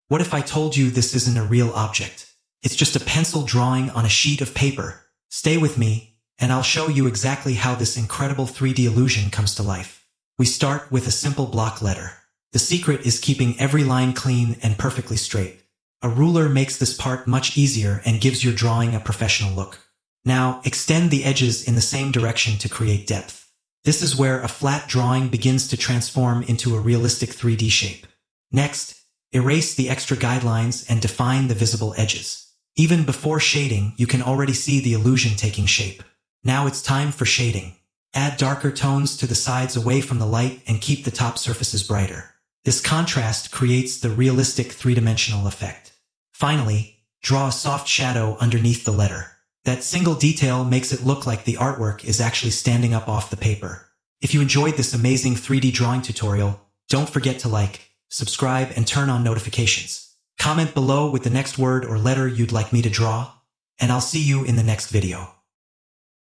What if I told you this isn't a real object? It's just a pencil drawing on a sheet of paper. Stay with me, and I'll show you exactly how this incredible 3D illusion comes to life. We start with a simple block letter. The secret is keeping every line clean and perfectly straight. A ruler makes this part much easier and gives your drawing a professional look. Now, extend the edges in the same direction to create depth. This is where a flat drawing begins to transform into a realistic 3D shape. Next, erase the extra guidelines and define the visible edges. Even before shading, you can already see the illusion taking shape. Now it's time for shading. Add darker tones to the sides away from the light and keep the top surfaces brighter. This contrast creates the realistic three-dimensional effect. Finally, draw a soft shadow underneath the letter. That single detail makes it look like the artwork is actually standing up off the paper. If you enjoyed this amazing 3D drawing tutorial, don't forget to like, subscribe, and turn on notifications. Comment below with the next word or letter you'd like me to draw, and I'll see you in the next video.